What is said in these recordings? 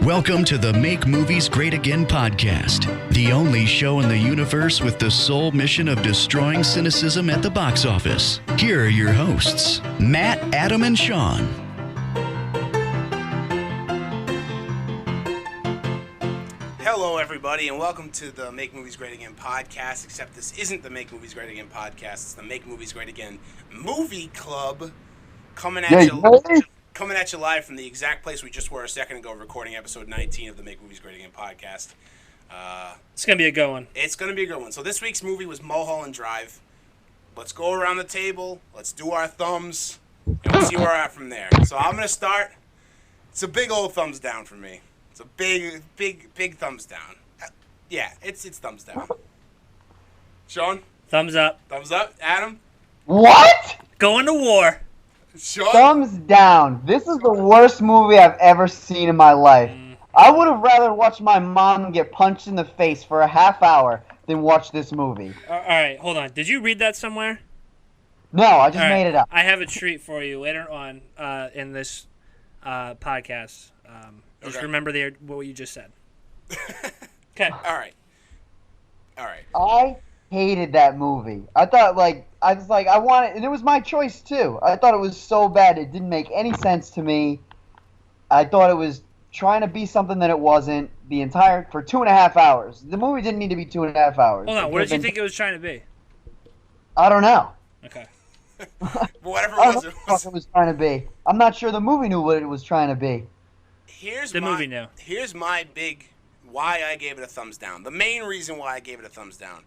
Welcome to the Make Movies Great Again podcast, the only show in the universe with the sole mission of destroying cynicism at the box office. Here are your hosts, Matt, Adam, and Sean. Hello, everybody, and welcome to the Make Movies Great Again podcast, except this isn't the Make Movies Great Again podcast. It's the Make Movies Great Again movie club coming at you live from the exact place we just were a second ago, recording episode 19 of the Make Movies Great Again podcast. It's going to be a good one. It's going to be a good one. So this week's movie was Mulholland Drive. Let's go around the table. Let's do our thumbs, and we'll see where we're at from there. So I'm going to start. It's a big old thumbs down for me. It's a big thumbs down. Yeah, it's thumbs down. Sean? Thumbs up. Thumbs up. Adam? What? Going to war. Sean? Thumbs down. This is the worst movie I've ever seen in my life. I would have rather watched my mom get punched in the face for a half hour than watch this movie. All right, hold on. Did you read that somewhere? No, I just All right, made it up. I have a treat for you later on in this podcast. Just Okay. remember what you just said. Okay. All right. I hated that movie. I wanted, and it was my choice too. I thought it was so bad it didn't make any sense to me. I thought it was trying to be something that it wasn't for 2.5 hours. The movie didn't need to be 2.5 hours. Hold on. What did you think it was trying to be? I don't know. Okay. Whatever I it don't know was, what the fuck it was trying to be. I'm not sure the movie knew what it was trying to be. Here's my big why I gave it a thumbs down. The main reason why I gave it a thumbs down.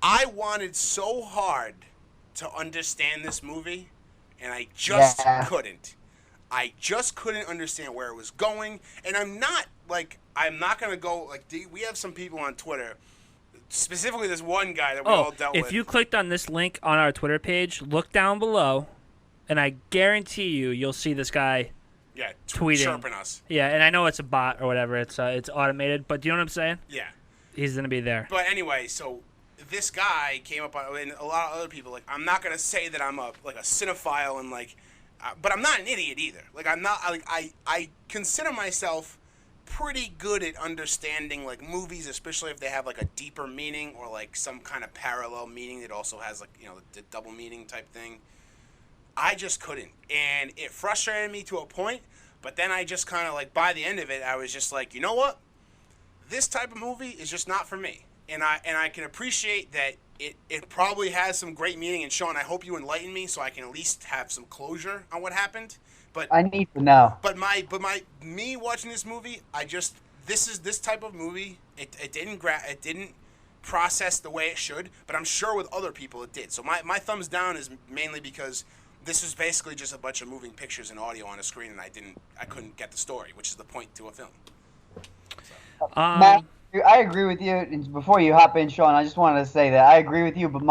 I wanted so hard to understand this movie, and I just couldn't. I just couldn't understand where it was going, and I'm not going to go, we have some people on Twitter, specifically this one guy that we all dealt with. If you clicked on this link on our Twitter page, look down below, and I guarantee you'll see this guy tweeting. Chirping us. Yeah, and I know it's a bot or whatever. It's automated, but do you know what I'm saying? Yeah. He's going to be there. But anyway, so this guy came up on, and a lot of other people, I'm not going to say that I'm a cinephile and but I'm not an idiot either. I consider myself pretty good at understanding movies, especially if they have a deeper meaning or some kind of parallel meaning that also has the double meaning type thing. I just couldn't, and it frustrated me to a point. But then I just kind of by the end of it, I was just you know what? This type of movie is just not for me. And I can appreciate that it probably has some great meaning. And Sean, I hope you enlighten me so I can at least have some closure on what happened. But I need to know. But me watching this movie, this type of movie. It didn't process the way it should. But I'm sure with other people it did. So my thumbs down is mainly because this was basically just a bunch of moving pictures and audio on a screen, and I couldn't get the story, which is the point to a film. So. Matt, I agree with you. And before you hop in, Sean, I just wanted to say that I agree with you, but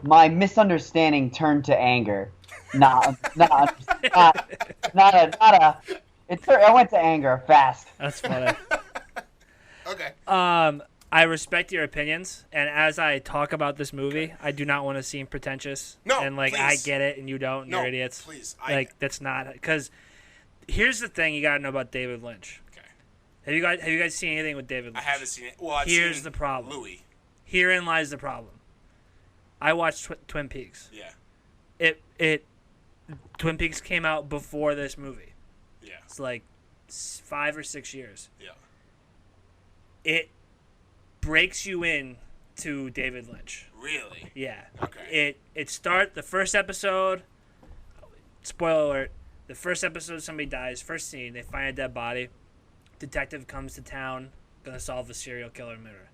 my misunderstanding turned to anger. I went to anger fast. That's funny. Okay. I respect your opinions, and as I talk about this movie, I do not want to seem pretentious. No, and please. I get it, and you don't. You're idiots. Please. That's not because. Here's the thing you gotta know about David Lynch. Okay. Have you guys seen anything with David Lynch? I haven't seen it. Well, Here's seen the problem. Louis. Herein lies the problem. I watched Twin Peaks. Yeah. Twin Peaks came out before this movie. Yeah. It's 5 or 6 years. Yeah. It breaks you in to David Lynch. Really? Yeah. Okay. The first episode, spoiler alert, the first episode somebody dies, first scene, they find a dead body. Detective comes to town, gonna solve a serial killer murder.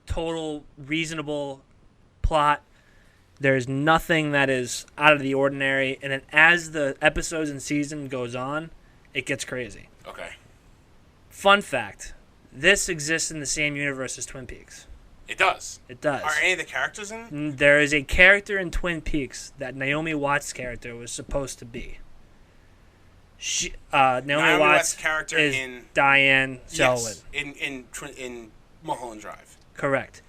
Total reasonable plot. There's nothing that is out of the ordinary, and then as the episodes and season goes on, it gets crazy. Okay. Fun fact. This exists in the same universe as Twin Peaks. It does? It does. Are any of the characters in it? There is a character in Twin Peaks that Naomi Watts' character was supposed to be. Naomi Watts' character is in Diane Selwyn. Yes, in Mulholland Drive. Correct.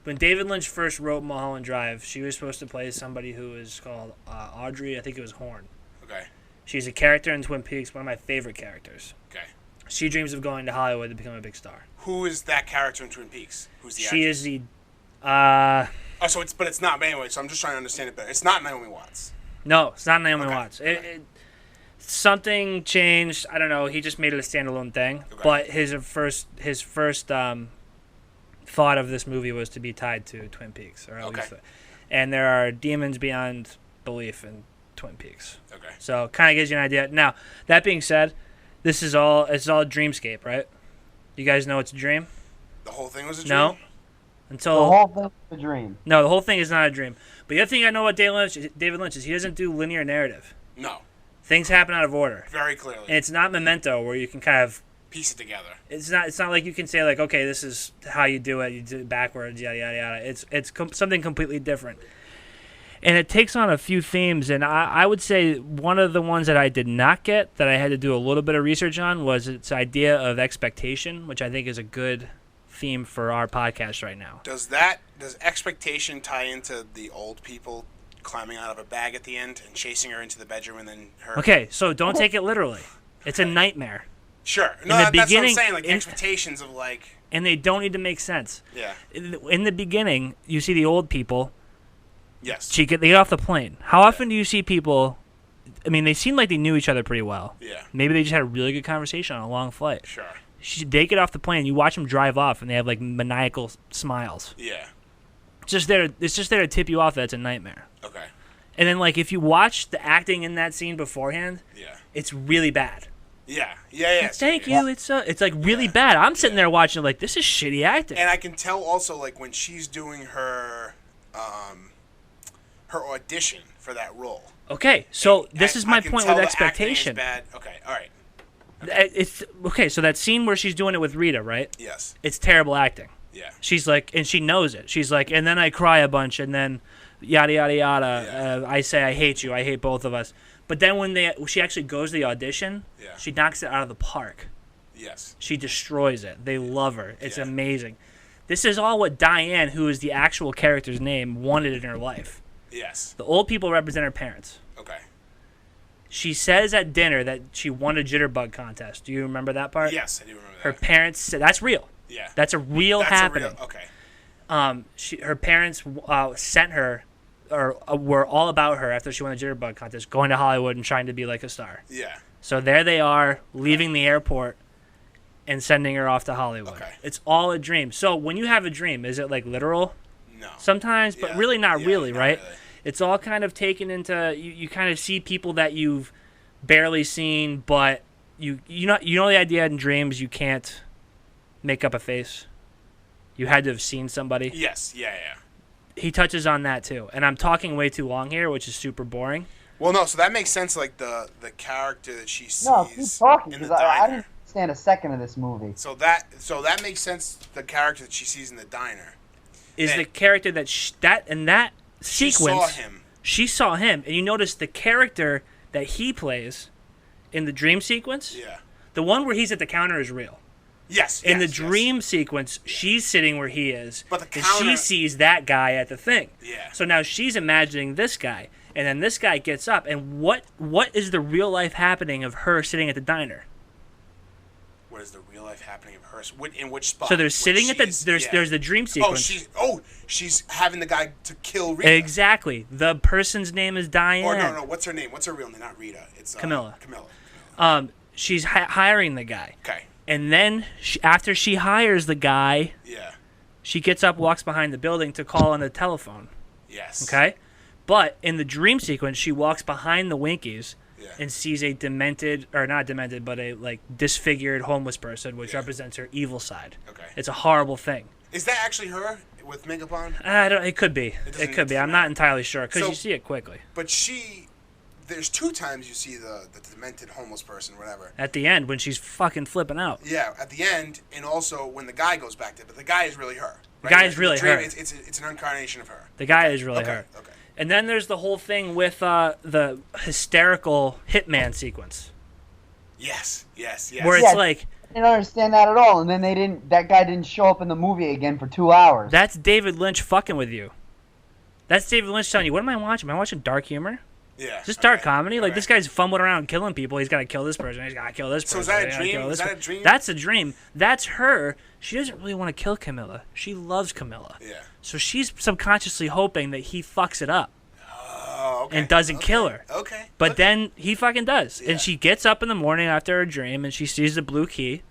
When David Lynch first wrote Mulholland Drive, she was supposed to play somebody who is called Audrey, I think it was Horn. Okay. She's a character in Twin Peaks, one of my favorite characters. Okay. She dreams of going to Hollywood to become a big star. Who is that character in Twin Peaks? Who's the She actress? is the. But it's not. But anyway, so I'm just trying to understand it better. It's not Naomi Watts. No, it's not Naomi Okay. Watts. Something changed. I don't know. He just made it a standalone thing. Okay. But his first thought of this movie was to be tied to Twin Peaks, or at Okay. least. And there are demons beyond belief in Twin Peaks. Okay. So kind of gives you an idea. Now that being said, it's all a dreamscape, right? You guys know it's a dream? The whole thing was a dream? No. The whole thing's a dream. No, the whole thing is not a dream. But the other thing I know about David Lynch is he doesn't do linear narrative. No. Things happen out of order. Very clearly. And it's not Memento where you can kind of Piece it together. It's not like you can say like, okay, this is how you do it. You do it backwards, yada yada yada. It's something completely different. And it takes on a few themes, and I would say one of the ones that I did not get, that I had to do a little bit of research on, was its idea of expectation, which I think is a good theme for our podcast right now. Does expectation tie into the old people climbing out of a bag at the end and chasing her into the bedroom and then her... Okay, so don't take it literally. It's a nightmare. Sure. No, that's what I'm saying, like expectations of like... And they don't need to make sense. Yeah. In the beginning, you see the old people... Yes. They get off the plane. How often do you see people? I mean, they seem like they knew each other pretty well. Yeah. Maybe they just had a really good conversation on a long flight. Sure. They get off the plane. You watch them drive off, and they have like maniacal smiles. Yeah. It's just there to tip you off that it's a nightmare. Okay. And then like if you watch the acting in that scene beforehand, it's really bad. Yeah. Yeah. Thank you. It's like really bad. I'm sitting there watching like this is shitty acting. And I can tell also like when she's doing her audition for that role. Okay, so this is my point with expectation. Bad. Okay, all right. Okay. It's okay. So that scene where she's doing it with Rita, right? Yes. It's terrible acting. Yeah. She's like, and she knows it. She's like, and then I cry a bunch, and then yada yada yada. Yeah. I say I hate you. I hate both of us. But then when she actually goes to the audition, she knocks it out of the park. Yes. She destroys it. They love her. It's amazing. This is all what Diane, who is the actual character's name, wanted in her life. Yes. The old people represent her parents. Okay. She says at dinner that she won a jitterbug contest. Do you remember that part? Yes, I do remember that. Her parents said that's real. Yeah. That's a real happening. Okay. Her parents sent her, or were all about her after she won the jitterbug contest, going to Hollywood and trying to be like a star. Yeah. So there they are, leaving the airport and sending her off to Hollywood. Okay. It's all a dream. So when you have a dream, is it like literal? No. Sometimes, but really not really, right? Really. It's all kind of taken into you kind of see people that you've barely seen, but you know the idea in dreams you can't make up a face. You had to have seen somebody. Yes, yeah. He touches on that too. And I'm talking way too long here, which is super boring. Well, no, so that makes sense, like the character that she sees keep talking, in the because diner. I didn't stand a second of this movie. So that makes sense, the character that she sees in the diner. Is the character that in that sequence she saw him, and you notice the character that he plays in the dream sequence, the one where he's at the counter is real. Yes. In the dream sequence, she's sitting where he is, but and she sees that guy at the thing. Yeah. So now she's imagining this guy, and then this guy gets up, and what is the real life happening of her sitting at the diner? What is the real life happening of her? In which spot? So they're sitting at there's the dream sequence. She's having the guy to kill Rita. Exactly. The person's name is Diane. Or no, what's her name? What's her real name? Not Rita. It's Camilla. Camilla. She's hiring the guy. Okay. And then after she hires the guy, she gets up, walks behind the building to call on the telephone. Yes. Okay? But in the dream sequence, she walks behind the Winkies and sees a demented, or not demented, but a like disfigured homeless person, which represents her evil side. Okay. It's a horrible thing. Is that actually her with makeup on? It could be. It could be. I'm not entirely sure because you see it quickly. But there's two times you see the demented homeless person, whatever. At the end, when she's fucking flipping out. Yeah, at the end, and also when the guy goes back there. But the guy is really her. Right? The guy is really her. It's an incarnation of her. The guy is really her. Okay. And then there's the whole thing with the hysterical hitman sequence. Yes. Where it's like... I didn't understand that at all, and then that guy didn't show up in the movie again for 2 hours. That's David Lynch fucking with you. That's David Lynch telling you, what am I watching? Am I watching dark humor? Yeah. Just dark okay. comedy. Like, Right. this guy's fumbling around killing people. He's got to kill this person. He's got to kill this person. So is that a He's gotta dream? kill Is this that a per- dream? That's a dream. That's her. She doesn't really want to kill Camilla. She loves Camilla. Yeah. So she's subconsciously hoping that he fucks it up Oh, okay. and doesn't kill her. Okay. But okay. then he fucking does. Yeah. And she gets up in the morning after her dream and she sees the blue key.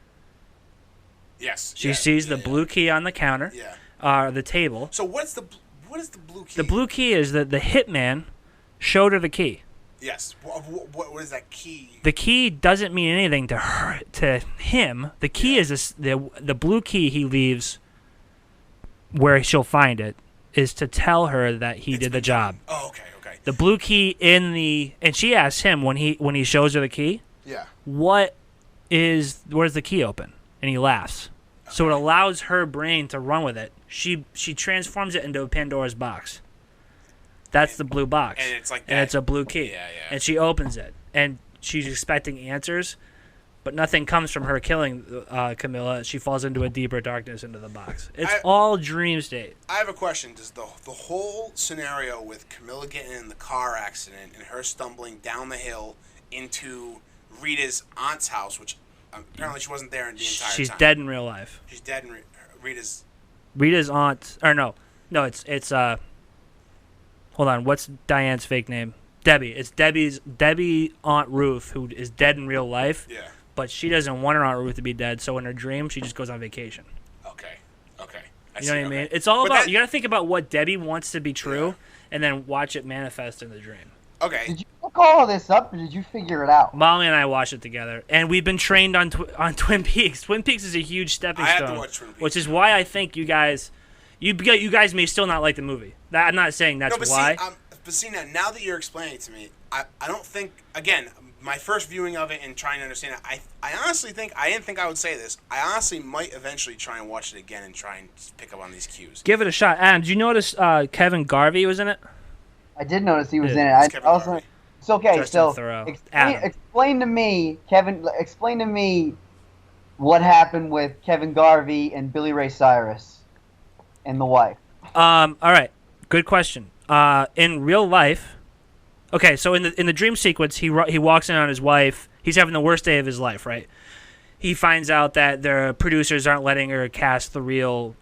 Yes. She sees the blue key on the counter, Yeah. the table. So what is the blue key? The blue key is that the hitman showed her the key. Yes. What is that key? The key doesn't mean anything to her, to him. The key is the blue key he leaves where she'll find it is to tell her that he did the job. Oh, okay, okay. The blue key and she asks him when he shows her the key, Yeah. where's the key open? And he laughs. So it allows her brain to run with it. She transforms it into a Pandora's box. That's the blue box. And it's like that. And it's a blue key. Yeah, yeah. And she opens it. And she's expecting answers, but nothing comes from her killing Camilla. She falls into a deeper darkness into the box. It's all dream state. I have a question. Does the whole scenario with Camilla getting in the car accident and her stumbling down the hill into Rita's aunt's house, which apparently she wasn't there in the entire time. She's dead in real life. She's dead in Rita's aunt, or no, it's hold on, what's Diane's fake name? Debbie. It's Debbie Aunt Ruth, who is dead in real life. Yeah. But she doesn't want her Aunt Ruth to be dead, so in her dream, she just goes on vacation. Okay. You know what I mean? It's all about, you got to think about what Debbie wants to be true, and then watch it manifest in the dream. Okay. Did you look all this up, or did you figure it out? Molly and I watched it together, and we've been trained on Twin Peaks. Twin Peaks is a huge stepping I have stone, to watch Twin Peaks. which is why I think you guys may still not like the movie. I'm not saying that's why. But see, now that you're explaining it to me, I don't think, again, my first viewing of it and trying to understand it, I honestly think, I didn't think I would say this, I honestly might eventually try and watch it again and try and pick up on these cues. Give it a shot. Adam, did you notice Kevin Garvey was in it? I did notice he was in Yeah. it. It's okay. Justin So Theroux. explain to me, Kevin. Explain to me what happened with Kevin Garvey and Billy Ray Cyrus and the wife. All right. Good question. In real life, okay. So in the dream sequence, he walks in on his wife. He's having the worst day of his life, right? He finds out that the producers aren't letting her cast the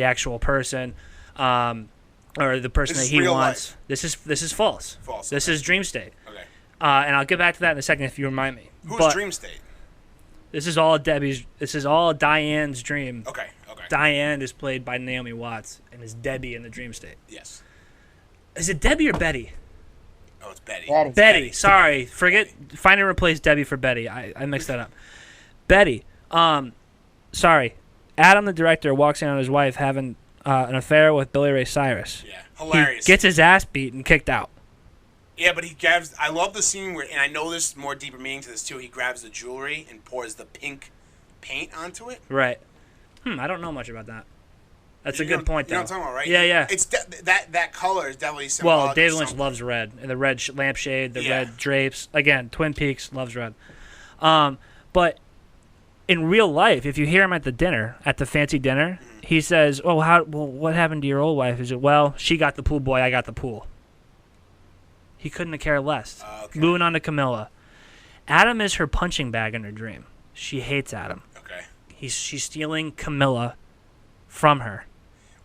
actual person, or the person that he wants. Life. This is false. False. This is dream state. Okay. And I'll get back to that in a second if you remind me. Who's dream state? This is all Diane's dream. Okay. Diane is played by Naomi Watts and is Debbie in the dream state. Yes. Is it Debbie or Betty? Oh, it's Betty. Betty. Sorry. Find and replace Debbie for Betty. I mixed that up. Betty. Sorry. Adam, the director, walks in on his wife having an affair with Billy Ray Cyrus. Yeah. Hilarious. He gets his ass beat and kicked out. Yeah, but he grabs, I love the scene where, and I know there's more deeper meaning to this too, he grabs the jewelry and pours the pink paint onto it. Right. I don't know much about that. That's a good point, though. You know what I'm talking about, right? Yeah. It's that color is definitely symbolic. Well, David Lynch loves red, and the red lampshade, the red drapes. Again, Twin Peaks loves red. But in real life, if you hear him at the fancy dinner, he says, "Oh, what happened to your old wife?" Is it, "Well, she got the pool boy, I got the pool." He couldn't have cared less. Okay. Moving on to Camilla. Adam is her punching bag in her dream. She hates Adam. Okay. She's stealing Camilla from her.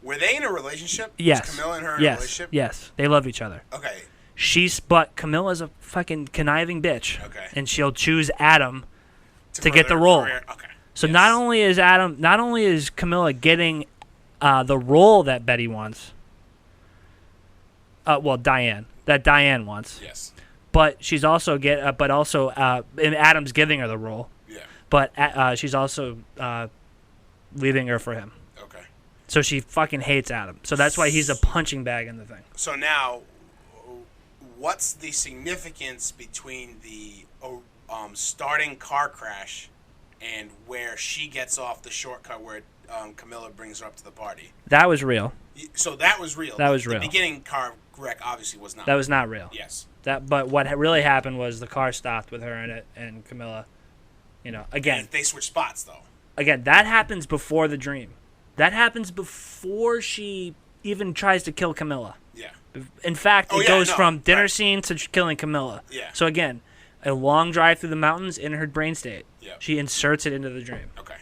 Were they in a relationship? Yes. Was Camilla and her in a relationship? Yes. They love each other. Okay. But Camilla's a fucking conniving bitch. Okay. And she'll choose Adam to get the further role. career. Okay. So not only is Camilla getting the role that Betty wants, Diane wants. Yes. But she's also and Adam's giving her the role. Yeah. But she's also leaving her for him. Okay. So she fucking hates Adam. So that's why he's a punching bag in the thing. So now, what's the significance between the starting car crash and where she gets off the shortcut where Camilla brings her up to the party? That was real. So that was real. That was real. The beginning car wreck obviously was not. That was not real. Yes. But what really happened was the car stopped with her in it and Camilla. Again. They switched spots though. Again, that happens before the dream. That happens before she even tries to kill Camilla. Yeah. In fact, it goes from dinner right. scene to killing Camilla. Yeah. So again, a long drive through the mountains in her brain state. Yeah. She inserts it into the dream. Okay.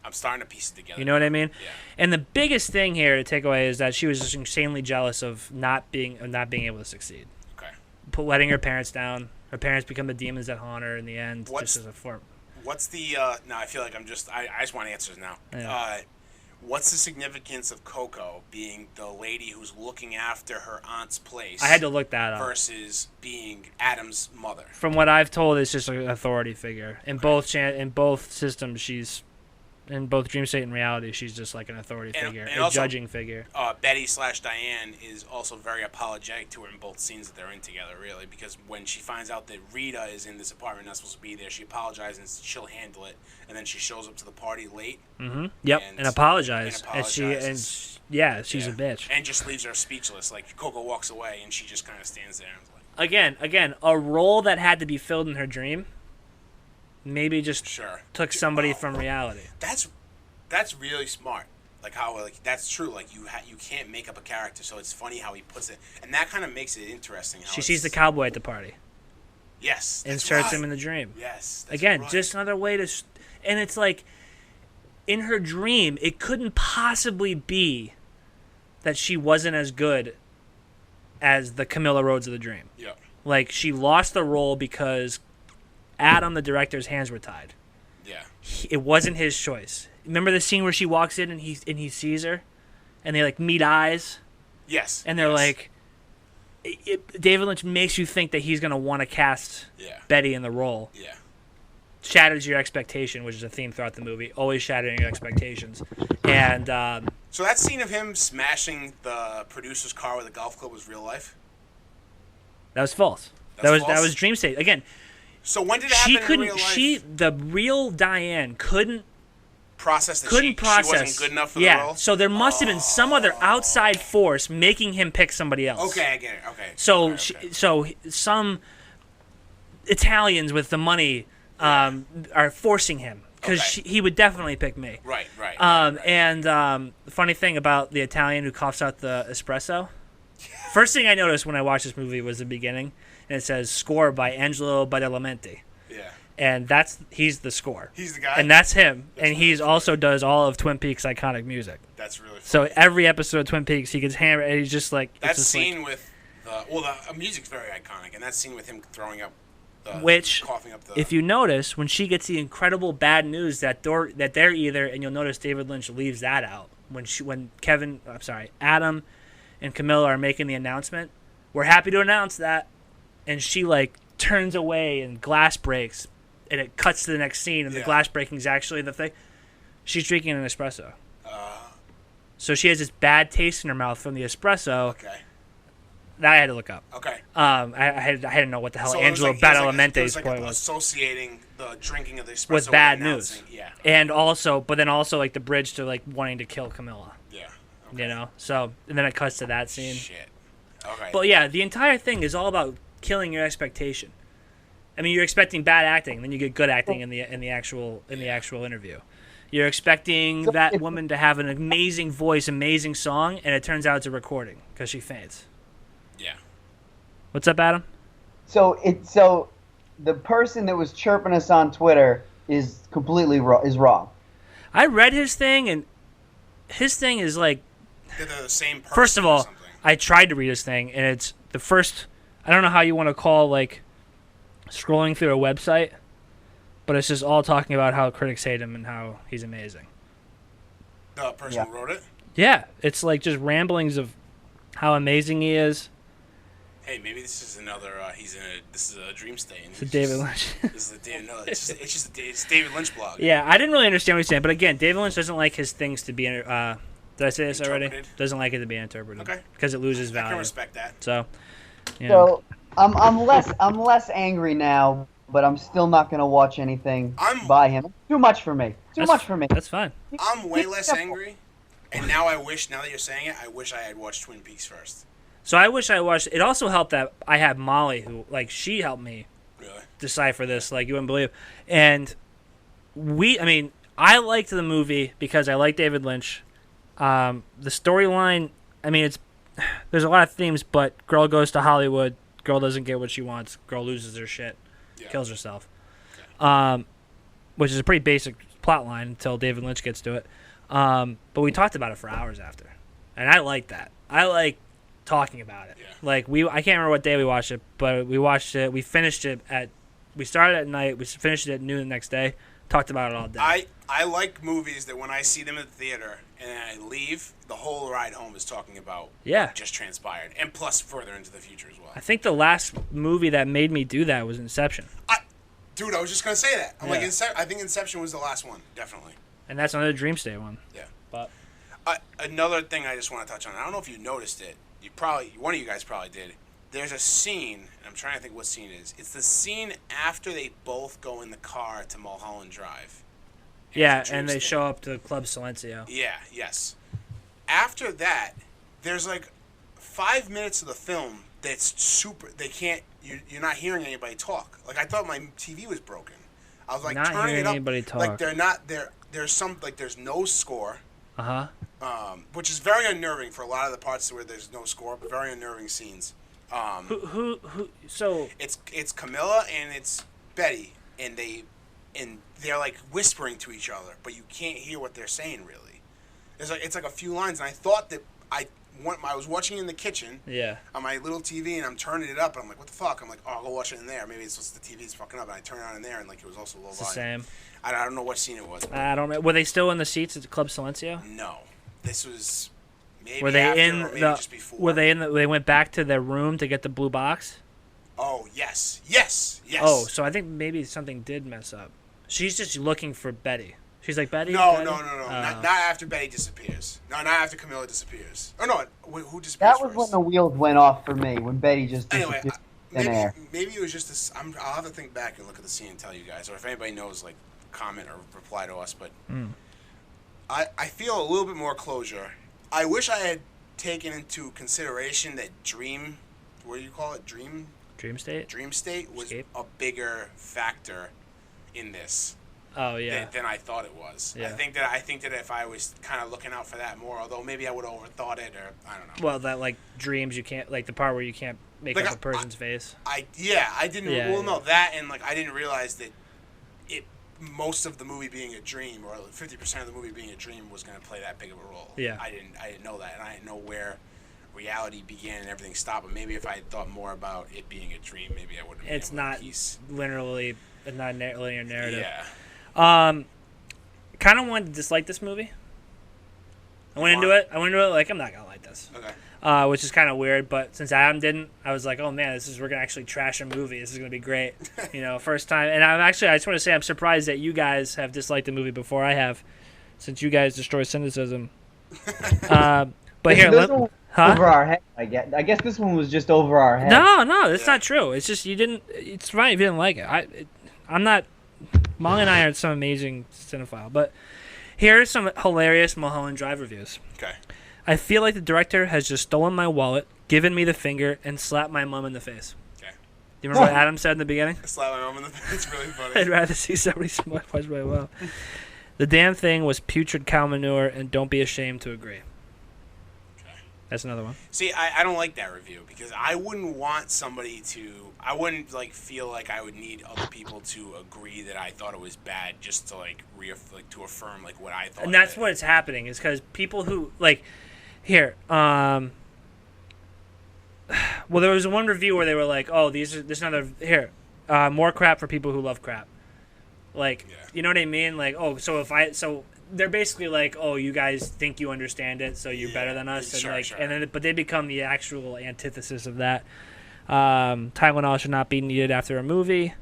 I'm starting to piece it together. You know what I mean? Yeah. And the biggest thing here to take away is that she was just insanely jealous of not being able to succeed. Okay. Letting her parents down. Her parents become the demons that haunt her in the end. Just as a form. What's the? No, I feel like I just want answers now. Yeah. What's the significance of Coco being the lady who's looking after her aunt's place? I had to look that up. Versus being Adam's mother. From what I've told, it's just an authority figure. In both systems, she's in both dream state and reality. She's just like an authority figure, a also, judging figure. Betty/Diane is also very apologetic to her in both scenes that they're in together. Really, because when she finds out that Rita is in this apartment, not supposed to be there, she apologizes and she'll handle it. And then she shows up to the party late. Mm-hmm. Yep, and apologizes. She's a bitch. And just leaves her speechless. Like Coco walks away and she just kind of stands there. And like, again, a role that had to be filled in her dream. Maybe just took somebody from reality. That's really smart. Like how that's true. Like you can't make up a character, so it's funny how he puts it, and that kind of makes it interesting. How she sees the cowboy at the party. Yes, inserts him in the dream. Yes. Again, just another way to, and it's like, in her dream, it couldn't possibly be that she wasn't as good as the Camilla Rhodes of the dream. Yeah. Like she lost the role because Adam, the director's hands were tied. Yeah. It wasn't his choice. Remember the scene where she walks in and he sees her, and they like meet eyes. Yes. And they're like, David Lynch makes you think that he's gonna want to cast Betty in the role. Yeah. Shatters your expectation, which is a theme throughout the movie. Always shattering your expectations. And so that scene of him smashing the producer's car with a golf club was real life. That was false. That was dream state again. So when did it happen in real life? The real Diane couldn't process that she wasn't good enough for the role? So there must have been some other outside force making him pick somebody else. Okay, I get it. Okay. So so some Italians with the money are forcing him because he would definitely pick me. Right. And the funny thing about the Italian who coughs out the espresso, first thing I noticed when I watched this movie was the beginning. And it says score by Angelo Badalamenti. Yeah. And he's the score. He's the guy. And that's him. And he's also does all of Twin Peaks' iconic music. That's really funny. So every episode of Twin Peaks, he gets hammered, and he's just like that scene with the music's very iconic, and that scene with him throwing up, coughing up the. If you notice, when she gets the incredible bad news that they're either, and you'll notice David Lynch leaves that out when Adam and Camilla are making the announcement. We're happy to announce that. And she like turns away and glass breaks, and it cuts to the next scene, and the glass breaking is actually the thing. She's drinking an espresso. So she has this bad taste in her mouth from the espresso. Okay. That I had to look up. Okay. I had to know what the hell Angelo Badalamente's point was. Associating the drinking of the espresso with bad news. Yeah. And also like the bridge to like wanting to kill Camilla. Yeah. Okay. You know. So and then it cuts to that scene. Shit. Okay. But yeah, the entire thing is all about killing your expectation. I mean, you're expecting bad acting, then you get good acting in the actual interview. You're expecting that woman to have an amazing voice, amazing song, and it turns out it's a recording because she faints. Yeah. What's up, Adam? So the person that was chirping us on Twitter is completely wrong. I read his thing, and his thing is like. They're the same person. First of all, I tried to read his thing, and it's the first. I don't know how you want to call like scrolling through a website, but it's just all talking about how critics hate him and how he's amazing. The person who wrote it? Yeah, it's like just ramblings of how amazing he is. Hey, maybe this is another. This is a dream state. It's a David Lynch. It's David Lynch blog. Yeah, I didn't really understand what he's saying, but again, David Lynch doesn't like his things to be. Did I say this already? Doesn't like it to be interpreted. Okay. Because it loses value. I can respect that. So. So I'm less angry now, but I'm still not gonna watch anything by him. Too much for me. That's fine. I'm way less angry, and now that you're saying it, I wish I had watched Twin Peaks first. So I wish I watched. It also helped that I had Molly, who she helped me decipher this, like you wouldn't believe. And I liked the movie because I like David Lynch. The storyline, there's a lot of themes, but girl goes to Hollywood, girl doesn't get what she wants, girl loses her shit, kills herself. Which is a pretty basic plot line until David Lynch gets to it. But we talked about it for hours after. And I like that. I like talking about it. Yeah. Like I can't remember what day we watched it, but we watched it. We finished it we started at night. We finished it at noon the next day. Talked about it all day. I like movies that when I see them at the theater and then I leave, the whole ride home is talking about what just transpired. And plus further into the future as well. I think the last movie that made me do that was Inception. Dude, I was just going to say that. I'm like, I think Inception was the last one, definitely. And that's another Dream State one. Yeah. But another thing I just want to touch on. I don't know if you noticed it. One of you guys probably did. There's a scene, and I'm trying to think what scene it is. It's the scene after they both go in the car to Mulholland Drive. And they show up to Club Silencio. Yeah, yes. After that, there's like 5 minutes of the film that's super. They can't. You're not hearing anybody talk. Like I thought my TV was broken. I was like not turning it up. Anybody talk. Like they're not there. There's no score. Which is very unnerving for a lot of the parts where there's no score, but very unnerving scenes. So it's Camilla and it's Betty, and they're like whispering to each other, but you can't hear what they're saying really. It's like a few lines, and I thought that I was watching in the kitchen on my little TV, and I'm turning it up, and I'm like, what the fuck? I'm like, oh, I'll go watch it in there. Maybe it's just the TV's fucking up, and I turn it on in there, and like it was also low volume. The same. I don't know what scene it was. I don't know. Were they still in the seats at the Club Silencio? No, this was maybe were they after, in or maybe the? Just before. Were they in the? They went back to their room to get the blue box. Oh yes. Oh, so I think maybe something did mess up. She's just looking for Betty. She's like, Betty? No. Betty? Not after Betty disappears. No, not after Camilla disappears. Oh, no. Who disappears That was first? when the wheels went off for me, when Betty just disappeared in air. Maybe it was just this. I'll have to think back and look at the scene and tell you guys. Or if anybody knows, like, comment or reply to us. But I feel a little bit more closure. I wish I had taken into consideration that what do you call it? Dream State was Escape? a bigger factor in this. Oh yeah. Than I thought it was. Yeah. I think that if I was kind of looking out for that more, although maybe I would have overthought it, or I don't know. Well, that like dreams you can't, like the part where you can't make like up a person's face. I didn't. Yeah, well, no, that and like I didn't realize that most of the movie being a dream, or 50% of the movie being a dream, was going to play that big of a role. Yeah. I didn't know that, and I didn't know where reality began and everything stopped. But maybe if I had thought more about it being a dream, maybe I wouldn't. It's not linearly, not linear narrative. Yeah. Kind of wanted to dislike this movie. I went into it like, I'm not gonna like this. Okay. Which is kind of weird, but since Adam didn't, I was like, oh man, we're gonna actually trash a movie. This is gonna be great. First time. And I just want to say I'm surprised that you guys have disliked the movie before I have, since you guys destroy cynicism. But here, over our head. I guess this one was just over our head. No, that's not true. It's just you didn't. It's fine if you didn't like it. I'm not. Molly and I are some amazing cinephile, but here are some hilarious Mulholland Drive reviews. Okay. I feel like the director has just stolen my wallet, given me the finger, and slapped my mum in the face. Okay. Do you remember what Adam said in the beginning? Slap my mum in the face. It's really funny. I'd rather see somebody smash really well. The damn thing was putrid cow manure, and don't be ashamed to agree. That's another one. See, I don't like that review because I wouldn't want somebody to. I wouldn't feel like I would need other people to agree that I thought it was bad just to to affirm what I thought. And that's what's happening is because people who here. Well, there was one review where they were like, "Oh, there's another here, more crap for people who love crap." You know what I mean? So they're basically like, oh, you guys think you understand it, so you're better than us, sure. And then but they become the actual antithesis of that. Tylenol should not be needed after a movie.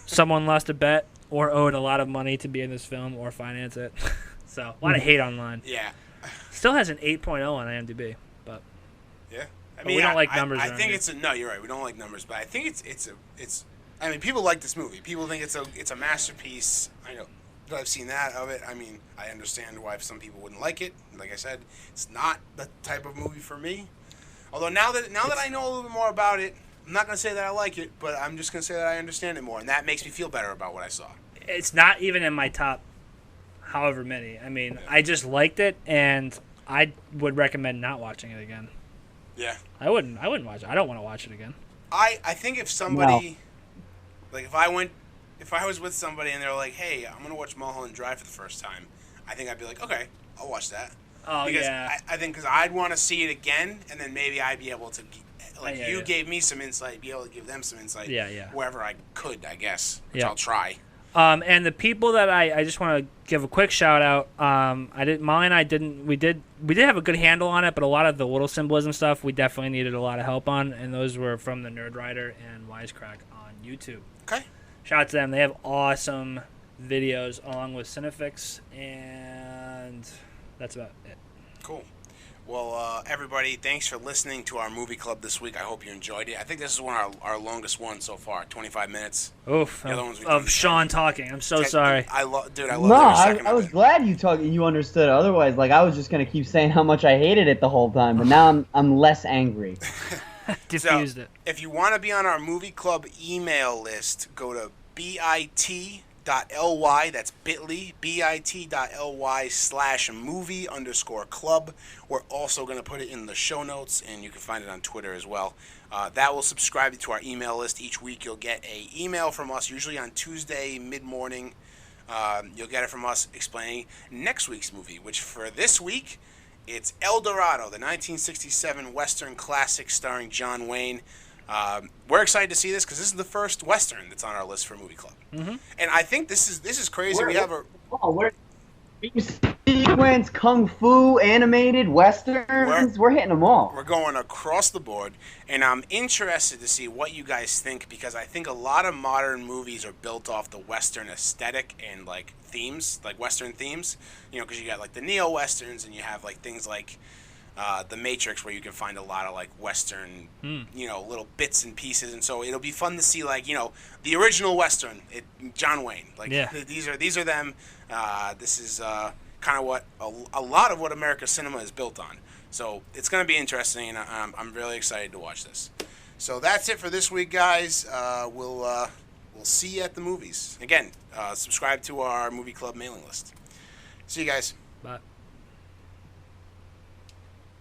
Someone lost a bet or owed a lot of money to be in this film or finance it. So a lot of hate online. Yeah. Still has an 8.0 on IMDb, but yeah. We don't like numbers. I think no. You're right. We don't like numbers, but I think it's. I mean, people like this movie. People think it's a masterpiece. I know. I've seen that of it. I mean, I understand why some people wouldn't like it. Like I said, it's not the type of movie for me. Although now that I know a little bit more about it, I'm not going to say that I like it, but I'm just going to say that I understand it more, and that makes me feel better about what I saw. It's not even in my top however many. I mean, I just liked it, and I would recommend not watching it again. Yeah. I wouldn't watch it. I don't want to watch it again. I think if somebody, like if I was with somebody and they're like, hey, I'm going to watch Mulholland Drive for the first time, I think I'd be like, okay, I'll watch that. Oh, because yeah. I think because I'd want to see it again, and then maybe I'd be able to, you gave me some insight, be able to give them some insight. Wherever I could, I guess, which I'll try. And the people that I just want to give a quick shout out. Molly and I we did have a good handle on it, but a lot of the little symbolism stuff we definitely needed a lot of help on, and those were from the Nerd Rider and Wisecrack on YouTube. Okay. Shout out to them. They have awesome videos along with Cinefix, and that's about it. Cool. Well, everybody, thanks for listening to our movie club this week. I hope you enjoyed it. I think this is one of our longest ones so far, 25 minutes. Oof. Of Sean talking. I'm so sorry. I love every second of it. I was glad you understood. Otherwise, like, I was just going to keep saying how much I hated it the whole time, but now I'm less angry. Diffused it. If you want to be on our movie club email list, go to bit.ly, that's bit.ly, bit.ly/movie_club. We're also going to put it in the show notes, and you can find it on Twitter as well. That will subscribe you to our email list. Each week you'll get an email from us, usually on Tuesday mid-morning. You'll get it from us explaining next week's movie, which for this week, it's El Dorado, the 1967 Western classic starring John Wayne. We're excited to see this because this is the first Western that's on our list for Movie Club. Mm-hmm. And I think this is crazy. We have sequence, kung fu, animated, westerns. We're hitting them all. We're going across the board, and I'm interested to see what you guys think because I think a lot of modern movies are built off the Western aesthetic and like themes, like Western themes. You know, because you got like the neo-Westerns, and you have like things like The Matrix, where you can find a lot of like Western, little bits and pieces, and so it'll be fun to see like the original Western, John Wayne. Like these are them. This is kind of what a lot of what America's cinema is built on. So it's going to be interesting, and I'm really excited to watch this. So that's it for this week, guys. We'll see you at the movies. Again, subscribe to our Movie Club mailing list. See you guys. Bye.